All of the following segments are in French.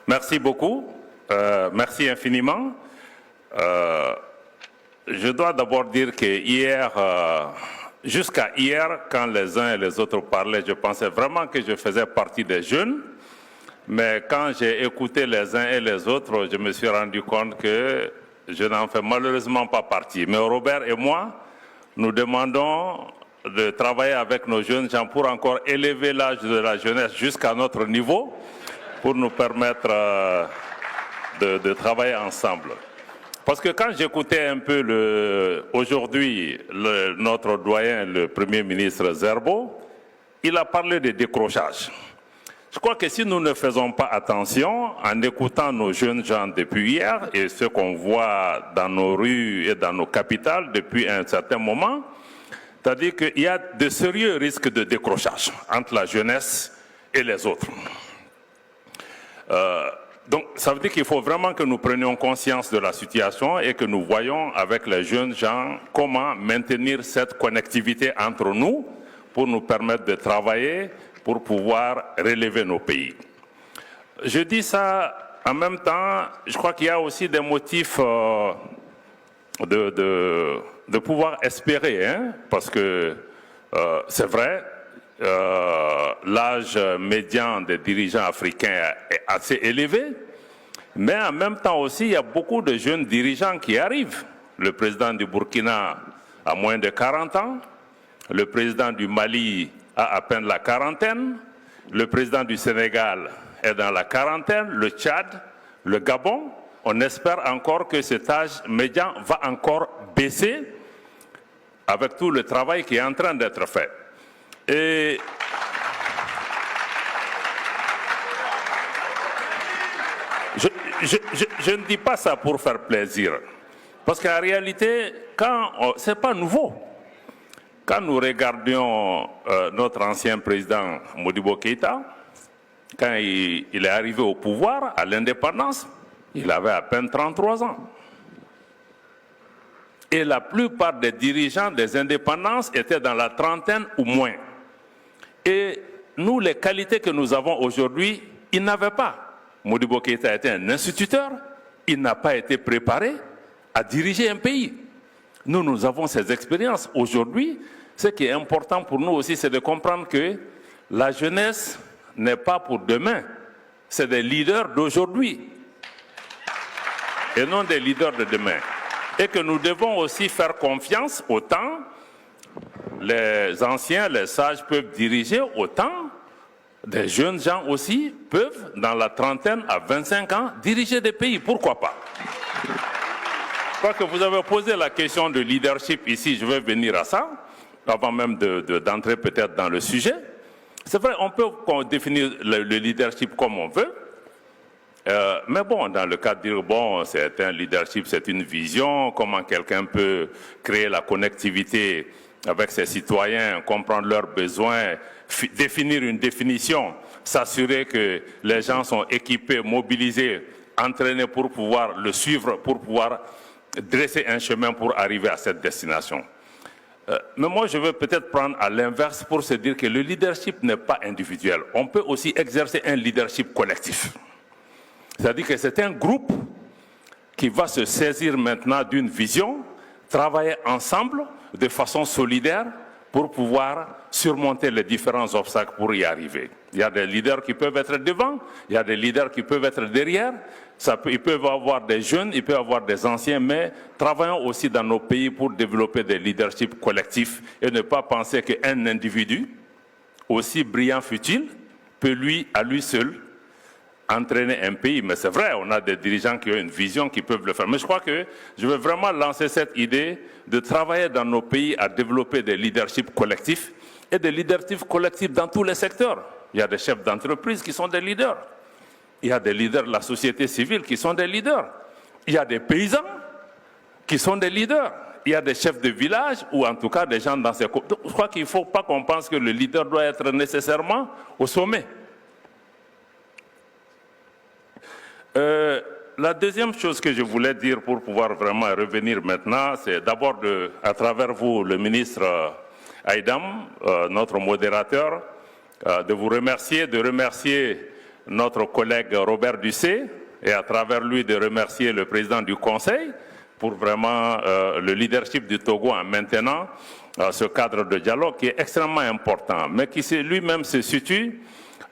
Merci beaucoup. Merci infiniment. Je dois d'abord dire que hier, jusqu'à hier, quand les uns et les autres parlaient, je pensais vraiment que je faisais partie des jeunes. Mais quand j'ai écouté les uns et les autres, je me suis rendu compte que je n'en fais malheureusement pas partie. Mais Robert et moi, nous demandons de travailler avec nos jeunes gens pour encore élever l'âge de la jeunesse jusqu'à notre niveau, pour nous permettre de travailler ensemble. Parce que quand j'écoutais un peu aujourd'hui notre doyen, le Premier ministre Zerbo, il a parlé de décrochage. Je crois que si nous ne faisons pas attention, en écoutant nos jeunes gens depuis hier et ce qu'on voit dans nos rues et dans nos capitales depuis un certain moment, c'est-à-dire qu'il y a de sérieux risques de décrochage entre la jeunesse et les autres. Donc, ça veut dire qu'il faut vraiment que nous prenions conscience de la situation et que nous voyons avec les jeunes gens comment maintenir cette connectivité entre nous pour nous permettre de travailler, pour pouvoir relever nos pays. Je dis ça en même temps, je crois qu'il y a aussi des motifs de pouvoir espérer, hein, parce que c'est vrai, l'âge médian des dirigeants africains est assez élevé, mais en même temps aussi, il y a beaucoup de jeunes dirigeants qui arrivent. Le président du Burkina a moins de 40 ans, le président du Mali a à peine la quarantaine, le président du Sénégal est dans la quarantaine, le Tchad, le Gabon. On espère encore que cet âge médian va encore baisser avec tout le travail qui est en train d'être fait. Et je ne dis pas ça pour faire plaisir, parce qu'en réalité, ce n'est pas nouveau. Quand nous regardions notre ancien président Modibo Keïta, quand il est arrivé au pouvoir, à l'indépendance, il avait à peine 33 ans. Et la plupart des dirigeants des indépendances étaient dans la trentaine ou moins. Et nous, les qualités que nous avons aujourd'hui, ils n'avaient pas. Modibo Keïta était un instituteur, il n'a pas été préparé à diriger un pays. Nous avons ces expériences. Aujourd'hui, ce qui est important pour nous aussi, c'est de comprendre que la jeunesse n'est pas pour demain. C'est des leaders d'aujourd'hui et non des leaders de demain. Et que nous devons aussi faire confiance au temps. Les anciens, les sages peuvent diriger autant. Des jeunes gens aussi peuvent, dans la trentaine à 25 ans, diriger des pays. Pourquoi pas? Je crois que vous avez posé la question de leadership ici. Je vais venir à ça, avant même d'entrer peut-être dans le sujet. C'est vrai, on peut définir le leadership comme on veut. Mais bon, dans le cas de dire, bon, c'est un leadership, c'est une vision, comment quelqu'un peut créer la connectivité avec ses citoyens, comprendre leurs besoins, définir une définition, s'assurer que les gens sont équipés, mobilisés, entraînés pour pouvoir le suivre, pour pouvoir dresser un chemin pour arriver à cette destination. Mais moi, je veux peut-être prendre à l'inverse pour se dire que le leadership n'est pas individuel. On peut aussi exercer un leadership collectif. C'est-à-dire que c'est un groupe qui va se saisir maintenant d'une vision, travailler ensemble de façon solidaire pour pouvoir surmonter les différents obstacles pour y arriver. Il y a des leaders qui peuvent être devant, il y a des leaders qui peuvent être derrière. Ils peuvent avoir des jeunes, ils peuvent avoir des anciens, mais travaillons aussi dans nos pays pour développer des leaderships collectifs et ne pas penser qu'un individu, aussi brillant fut-il, peut à lui seul, entraîner un pays. Mais c'est vrai, on a des dirigeants qui ont une vision, qui peuvent le faire. Mais je crois que je veux vraiment lancer cette idée de travailler dans nos pays à développer des leaderships collectifs et des leaderships collectifs dans tous les secteurs. Il y a des chefs d'entreprise qui sont des leaders. Il y a des leaders de la société civile qui sont des leaders. Il y a des paysans qui sont des leaders. Il y a des chefs de village ou en tout cas des gens dans ces... Je crois qu'il ne faut pas qu'on pense que le leader doit être nécessairement au sommet. La deuxième chose que je voulais dire pour pouvoir vraiment revenir maintenant, c'est d'abord à travers vous, le ministre Aïdam, notre modérateur, de vous remercier, de remercier notre collègue Robert Ducé et à travers lui de remercier le président du Conseil pour vraiment le leadership du Togo en maintenant ce cadre de dialogue qui est extrêmement important, mais qui lui-même se situe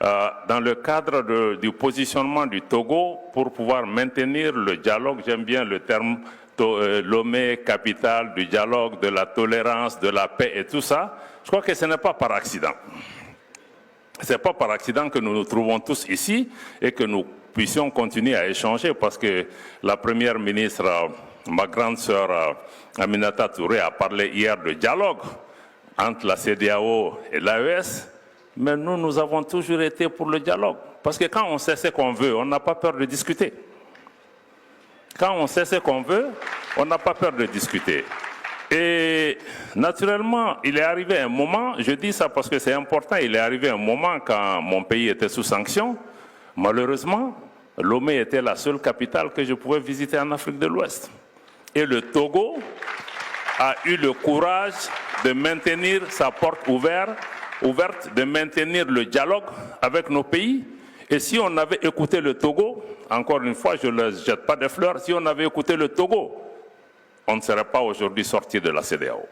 dans le cadre du positionnement du Togo pour pouvoir maintenir le dialogue. J'aime bien le terme Lomé, capitale du dialogue, de la tolérance, de la paix et tout ça. Je crois que ce n'est pas par accident. Ce n'est pas par accident que nous nous trouvons tous ici et que nous puissions continuer à échanger, parce que la première ministre, ma grande sœur Aminata Touré, a parlé hier de dialogue entre la CEDEAO et l'AES, mais nous avons toujours été pour le dialogue. Parce que quand on sait ce qu'on veut, on n'a pas peur de discuter. Quand on sait ce qu'on veut, on n'a pas peur de discuter. Et naturellement, il est arrivé un moment, je dis ça parce que c'est important, il est arrivé un moment quand mon pays était sous sanction, malheureusement, Lomé était la seule capitale que je pouvais visiter en Afrique de l'Ouest. Et le Togo a eu le courage de maintenir sa porte ouverte, de maintenir le dialogue avec nos pays. Et si on avait écouté le Togo, encore une fois, je ne leur jette pas de fleurs, si on avait écouté le Togo, on ne serait pas aujourd'hui sorti de la CEDEAO.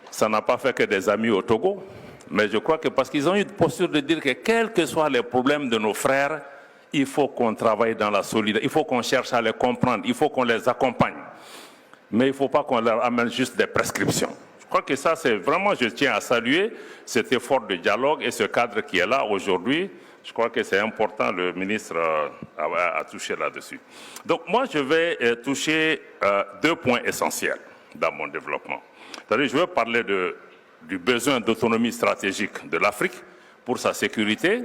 Ça n'a pas fait que des amis au Togo, mais je crois que parce qu'ils ont eu une posture de dire que quels que soient les problèmes de nos frères, il faut qu'on travaille dans la solidarité, il faut qu'on cherche à les comprendre, il faut qu'on les accompagne. Mais il ne faut pas qu'on leur amène juste des prescriptions. Je crois que ça, c'est vraiment, je tiens à saluer cet effort de dialogue et ce cadre qui est là aujourd'hui. Je crois que c'est important, le ministre a touché là-dessus. Donc moi, je vais toucher 2 points essentiels dans mon développement. C'est-à-dire, je veux parler du besoin d'autonomie stratégique de l'Afrique pour sa sécurité,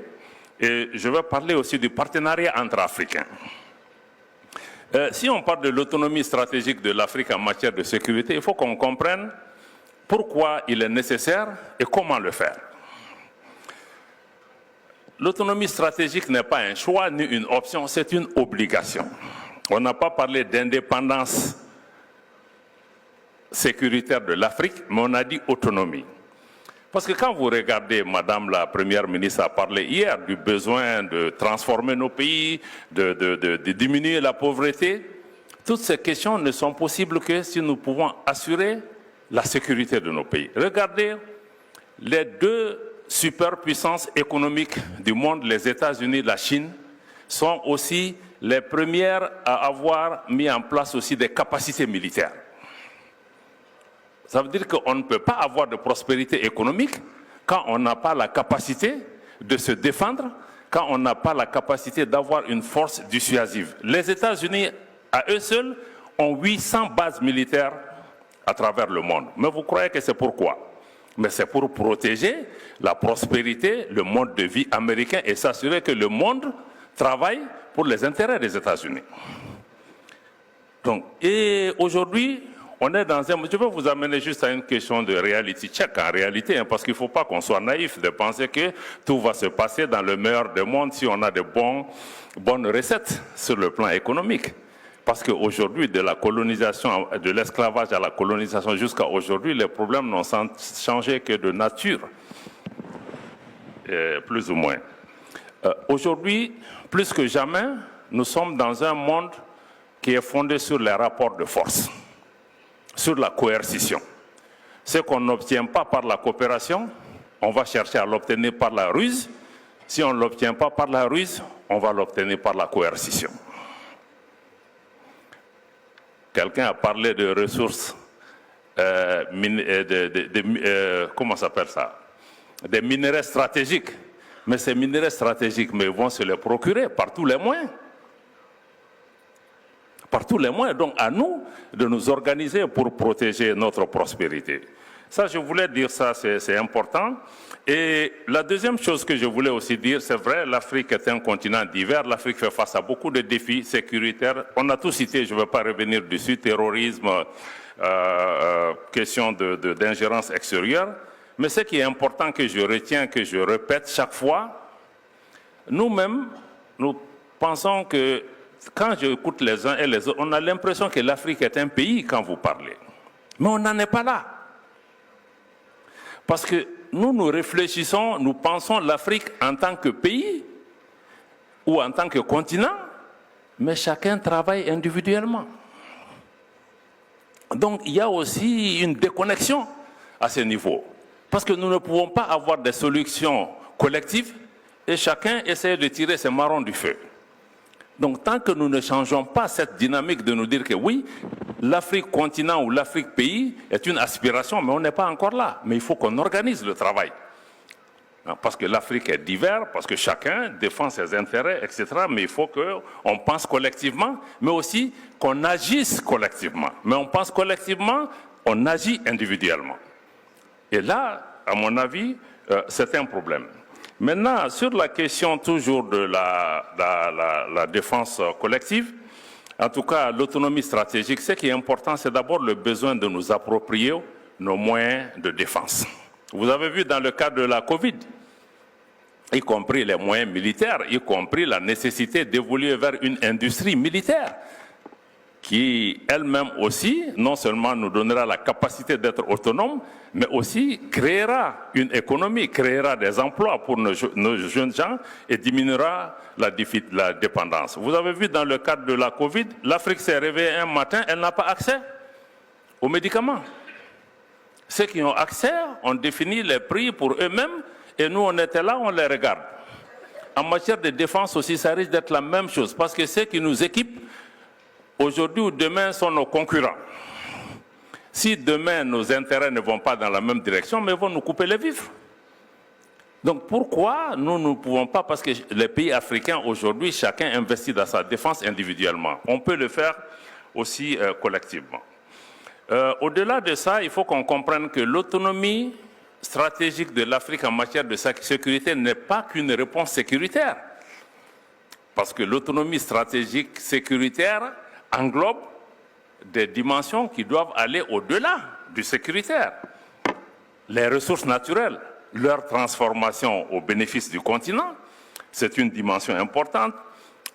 et je veux parler aussi du partenariat entre Africains. Si on parle de l'autonomie stratégique de l'Afrique en matière de sécurité, il faut qu'on comprenne pourquoi il est nécessaire et comment le faire. L'autonomie stratégique n'est pas un choix ni une option, c'est une obligation. On n'a pas parlé d'indépendance sécuritaire de l'Afrique, mais on a dit autonomie. Parce que quand vous regardez, Madame la Première ministre a parlé hier du besoin de transformer nos pays, de diminuer la pauvreté, toutes ces questions ne sont possibles que si nous pouvons assurer la sécurité de nos pays. Regardez les 2 superpuissances économiques du monde, les États-Unis et la Chine, sont aussi les premières à avoir mis en place aussi des capacités militaires. Ça veut dire qu'on ne peut pas avoir de prospérité économique quand on n'a pas la capacité de se défendre, quand on n'a pas la capacité d'avoir une force dissuasive. Les États-Unis, à eux seuls, ont 800 bases militaires à travers le monde. Mais vous croyez que c'est pourquoi? Mais c'est pour protéger la prospérité, le mode de vie américain et s'assurer que le monde travaille pour les intérêts des États-Unis. Donc, et aujourd'hui, on est dans un... Je vais vous amener juste à une question de reality check en réalité, parce qu'il ne faut pas qu'on soit naïf de penser que tout va se passer dans le meilleur des mondes si on a de bonnes recettes sur le plan économique. Parce qu'aujourd'hui, de la colonisation, de l'esclavage à la colonisation jusqu'à aujourd'hui, les problèmes n'ont changé que de nature, plus ou moins. Aujourd'hui, plus que jamais, nous sommes dans un monde qui est fondé sur les rapports de force, sur la coercition. Ce qu'on n'obtient pas par la coopération, on va chercher à l'obtenir par la ruse. Si on ne l'obtient pas par la ruse, on va l'obtenir par la coercition. Quelqu'un a parlé de ressources, comment s'appelle ça? Des minerais stratégiques. Mais ces minerais stratégiques, mais ils vont se les procurer par tous les moyens. Par tous les moyens. Donc à nous de nous organiser pour protéger notre prospérité. Ça, je voulais dire ça, c'est important. Et la deuxième chose que je voulais aussi dire, c'est vrai, l'Afrique est un continent divers, l'Afrique fait face à beaucoup de défis sécuritaires. On a tout cité, je ne vais pas revenir dessus, terrorisme, question d'ingérence extérieure. Mais ce qui est important que je retiens, que je répète chaque fois, nous-mêmes, nous pensons que quand j'écoute les uns et les autres, on a l'impression que l'Afrique est un pays quand vous parlez. Mais on n'en est pas là. Parce que nous réfléchissons, nous pensons l'Afrique en tant que pays ou en tant que continent, mais chacun travaille individuellement. Donc il y a aussi une déconnexion à ce niveau. Parce que nous ne pouvons pas avoir des solutions collectives et chacun essaie de tirer ses marrons du feu. Donc tant que nous ne changeons pas cette dynamique de nous dire que oui, l'Afrique continent ou l'Afrique pays est une aspiration, mais on n'est pas encore là. Mais il faut qu'on organise le travail. Parce que l'Afrique est divers, parce que chacun défend ses intérêts, etc. Mais il faut qu'on pense collectivement, mais aussi qu'on agisse collectivement. Mais on pense collectivement, on agit individuellement. Et là, à mon avis, c'est un problème. Maintenant, sur la question toujours de la défense collective, en tout cas l'autonomie stratégique, ce qui est important, c'est d'abord le besoin de nous approprier nos moyens de défense. Vous avez vu dans le cadre de la Covid, y compris les moyens militaires, y compris la nécessité d'évoluer vers une industrie militaire qui elle-même aussi, non seulement nous donnera la capacité d'être autonome, mais aussi créera une économie, créera des emplois pour nos jeunes gens et diminuera la dépendance. Vous avez vu dans le cadre de la Covid, l'Afrique s'est réveillée un matin, elle n'a pas accès aux médicaments. Ceux qui ont accès ont défini les prix pour eux-mêmes et nous on était là, on les regarde. En matière de défense aussi, ça risque d'être la même chose parce que ceux qui nous équipent aujourd'hui ou demain sont nos concurrents. Si demain nos intérêts ne vont pas dans la même direction, mais ils vont nous couper les vivres. Donc pourquoi nous ne pouvons pas, parce que les pays africains aujourd'hui, chacun investit dans sa défense individuellement. On peut le faire aussi collectivement. Au-delà de ça, il faut qu'on comprenne que l'autonomie stratégique de l'Afrique en matière de sécurité n'est pas qu'une réponse sécuritaire. Parce que l'autonomie stratégique sécuritaire englobe des dimensions qui doivent aller au-delà du sécuritaire. Les ressources naturelles, leur transformation au bénéfice du continent, c'est une dimension importante.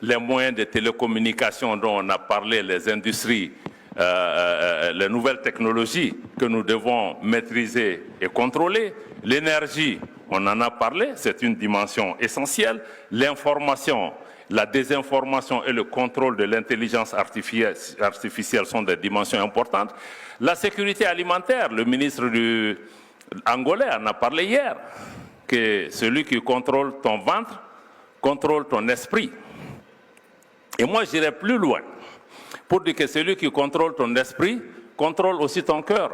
Les moyens de télécommunication dont on a parlé, les industries, les nouvelles technologies que nous devons maîtriser et contrôler, l'énergie, on en a parlé, c'est une dimension essentielle, l'information, la désinformation et le contrôle de l'intelligence artificielle sont des dimensions importantes. La sécurité alimentaire, le ministre angolais en a parlé hier, que celui qui contrôle ton ventre contrôle ton esprit. Et moi j'irai plus loin pour dire que celui qui contrôle ton esprit contrôle aussi ton cœur.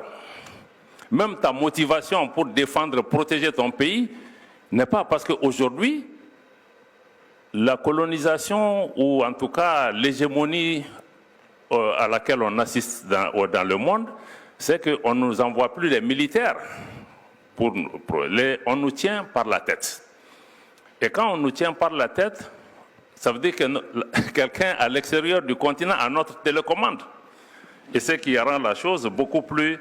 Même ta motivation pour défendre, protéger ton pays n'est pas parce qu'aujourd'hui, la colonisation, ou en tout cas l'hégémonie à laquelle on assiste dans le monde, c'est qu'on ne nous envoie plus les militaires. On nous tient par la tête. Et quand on nous tient par la tête, ça veut dire que quelqu'un à l'extérieur du continent a notre télécommande. Et ce qui rend la chose beaucoup plus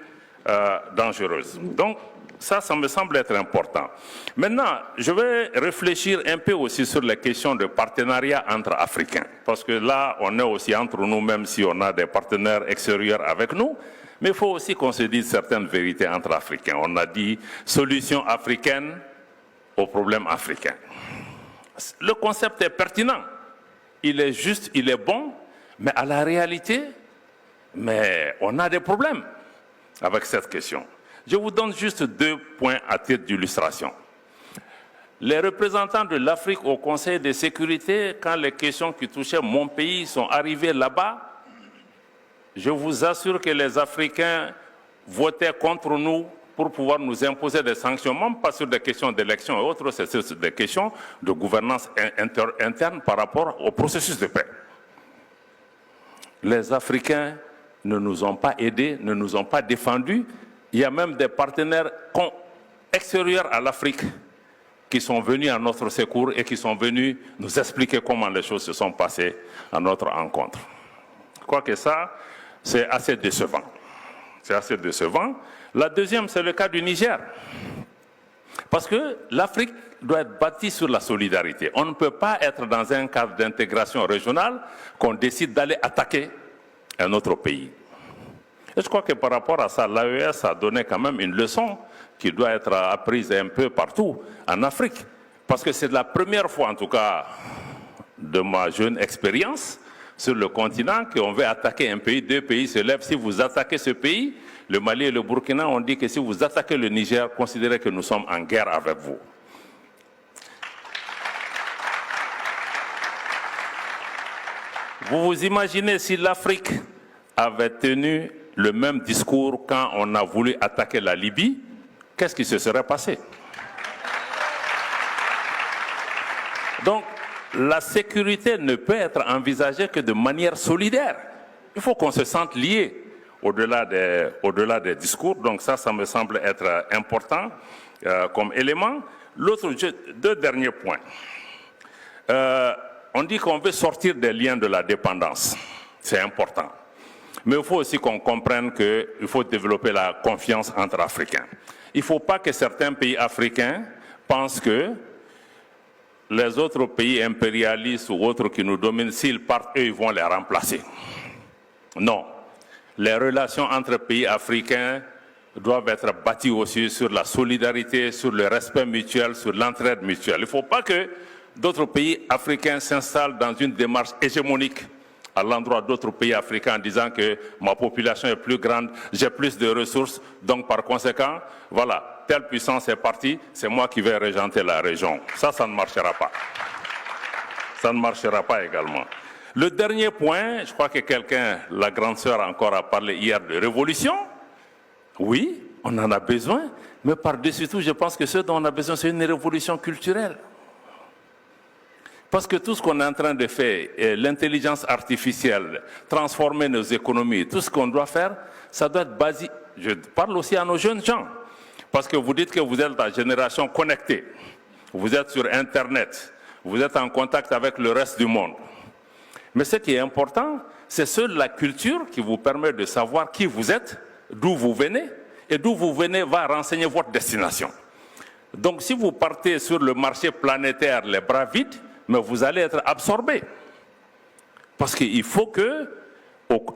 dangereuse. Donc, ça me semble être important. Maintenant, je vais réfléchir un peu aussi sur les questions de partenariat entre Africains. Parce que là, on est aussi entre nous, même si on a des partenaires extérieurs avec nous. Mais il faut aussi qu'on se dise certaines vérités entre Africains. On a dit solution africaine aux problèmes africains. Le concept est pertinent. Il est juste, il est bon, mais à la réalité, on a des problèmes avec cette question. Je vous donne juste 2 points à titre d'illustration. Les représentants de l'Afrique au Conseil de sécurité, quand les questions qui touchaient mon pays sont arrivées là-bas, je vous assure que les Africains votaient contre nous pour pouvoir nous imposer des sanctions, même pas sur des questions d'élection et autres, c'est sur des questions de gouvernance interne par rapport au processus de paix. Les Africains ne nous ont pas aidés, ne nous ont pas défendus. Il y a même des partenaires extérieurs à l'Afrique qui sont venus à notre secours et qui sont venus nous expliquer comment les choses se sont passées à notre rencontre. Je crois que ça, c'est assez décevant. C'est assez décevant. La deuxième, c'est le cas du Niger. Parce que l'Afrique doit être bâtie sur la solidarité. On ne peut pas être dans un cadre d'intégration régionale qu'on décide d'aller attaquer un autre pays. Et je crois que par rapport à ça, l'AES a donné quand même une leçon qui doit être apprise un peu partout en Afrique. Parce que c'est la première fois, en tout cas, de ma jeune expérience sur le continent, qu'on veut attaquer un pays, deux pays se lèvent. Si vous attaquez ce pays, le Mali et le Burkina, on dit que si vous attaquez le Niger, considérez que nous sommes en guerre avec vous. Vous vous imaginez si l'Afrique avait tenu le même discours quand on a voulu attaquer la Libye, qu'est-ce qui se serait passé? Donc, la sécurité ne peut être envisagée que de manière solidaire. Il faut qu'on se sente lié au-delà des discours. Donc ça me semble être important comme élément. Deux derniers points. On dit qu'on veut sortir des liens de la dépendance. C'est important. Mais il faut aussi qu'on comprenne qu'il faut développer la confiance entre Africains. Il ne faut pas que certains pays africains pensent que les autres pays impérialistes ou autres qui nous dominent, s'ils partent, eux, ils vont les remplacer. Non. Les relations entre pays africains doivent être bâties aussi sur la solidarité, sur le respect mutuel, sur l'entraide mutuelle. Il ne faut pas que d'autres pays africains s'installent dans une démarche hégémonique à l'endroit d'autres pays africains en disant que ma population est plus grande, j'ai plus de ressources, donc par conséquent, voilà, telle puissance est partie, c'est moi qui vais régenter la région. Ça ne marchera pas. Ça ne marchera pas également. Le dernier point, je crois que quelqu'un, la grande sœur encore a parlé hier de révolution. Oui, on en a besoin, mais par-dessus tout, je pense que ce dont on a besoin, c'est une révolution culturelle. Parce que tout ce qu'on est en train de faire, l'intelligence artificielle, transformer nos économies, tout ce qu'on doit faire, ça doit être basé. Je parle aussi à nos jeunes gens. Parce que vous dites que vous êtes la génération connectée. Vous êtes sur Internet. Vous êtes en contact avec le reste du monde. Mais ce qui est important, c'est seule la culture qui vous permet de savoir qui vous êtes, d'où vous venez, et d'où vous venez va renseigner votre destination. Donc si vous partez sur le marché planétaire les bras vides, mais vous allez être absorbé. Parce qu'il faut que,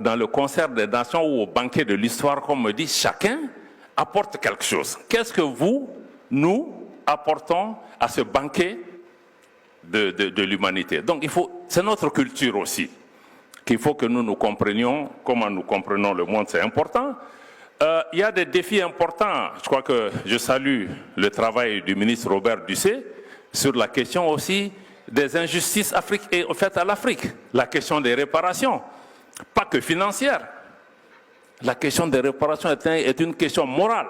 dans le concert des nations ou au banquet de l'histoire, comme me dit, chacun apporte quelque chose. Qu'est-ce que nous apportons à ce banquet de l'humanité? Donc c'est notre culture aussi qu'il faut que nous comprenions. Comment nous comprenons le monde, c'est important. Il y a des défis importants. Je crois que je salue le travail du ministre Robert Dussé sur la question aussi des injustices faites à l'Afrique. La question des réparations, pas que financières. La question des réparations est une question morale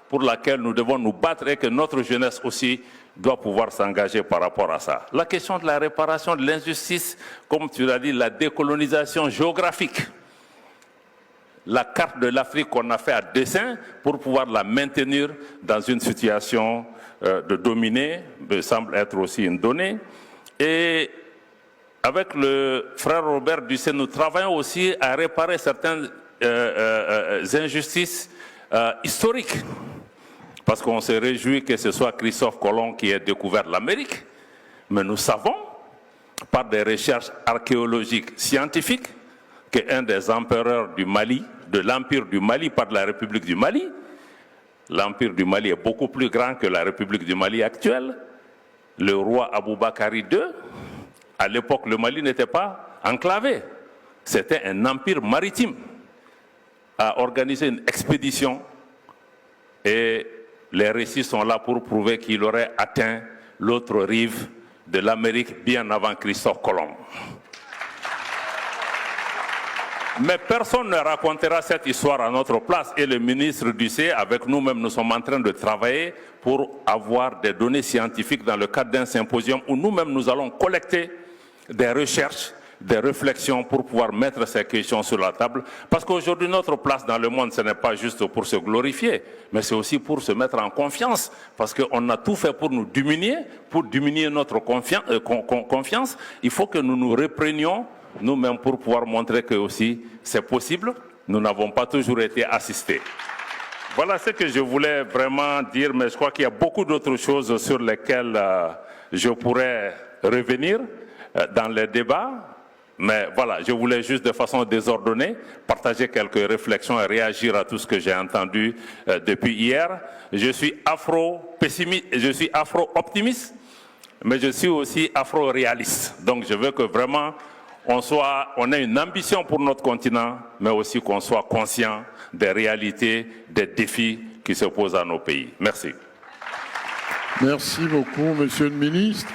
pour laquelle nous devons nous battre et que notre jeunesse aussi doit pouvoir s'engager par rapport à ça. La question de la réparation de l'injustice, comme tu l'as dit, la décolonisation géographique. La carte de l'Afrique qu'on a fait à dessein pour pouvoir la maintenir dans une situation de dominée, me semble être aussi une donnée. Et avec le frère Robert Dussé, nous travaillons aussi à réparer certaines injustices historiques. Parce qu'on se réjouit que ce soit Christophe Colomb qui ait découvert l'Amérique. Mais nous savons, par des recherches archéologiques scientifiques, qu'un des empereurs du Mali, de l'Empire du Mali par la République du Mali, l'Empire du Mali est beaucoup plus grand que la République du Mali actuelle. Le roi Aboubakari II, à l'époque, le Mali n'était pas enclavé. C'était un empire maritime. A organisé une expédition et les récits sont là pour prouver qu'il aurait atteint l'autre rive de l'Amérique bien avant Christophe Colomb. Mais personne ne racontera cette histoire à notre place et le ministre Dussé, avec nous-mêmes, nous sommes en train de travailler pour avoir des données scientifiques dans le cadre d'un symposium où nous-mêmes nous allons collecter des recherches, des réflexions pour pouvoir mettre ces questions sur la table. Parce qu'aujourd'hui, notre place dans le monde, ce n'est pas juste pour se glorifier, mais c'est aussi pour se mettre en confiance. Parce qu'on a tout fait pour nous diminuer, pour diminuer notre confiance. Il faut que nous nous reprenions nous-mêmes pour pouvoir montrer que aussi c'est possible. Nous n'avons pas toujours été assistés. Voilà ce que je voulais vraiment dire, mais je crois qu'il y a beaucoup d'autres choses sur lesquelles je pourrais revenir dans les débats. Mais voilà, je voulais juste de façon désordonnée partager quelques réflexions et réagir à tout ce que j'ai entendu depuis hier. Je suis afro-pessimiste, je suis afro-optimiste, mais je suis aussi afro-réaliste. Donc je veux que vraiment on ait une ambition pour notre continent, mais aussi qu'on soit conscient des réalités, des défis qui se posent à nos pays. Merci. Merci beaucoup, Monsieur le Ministre.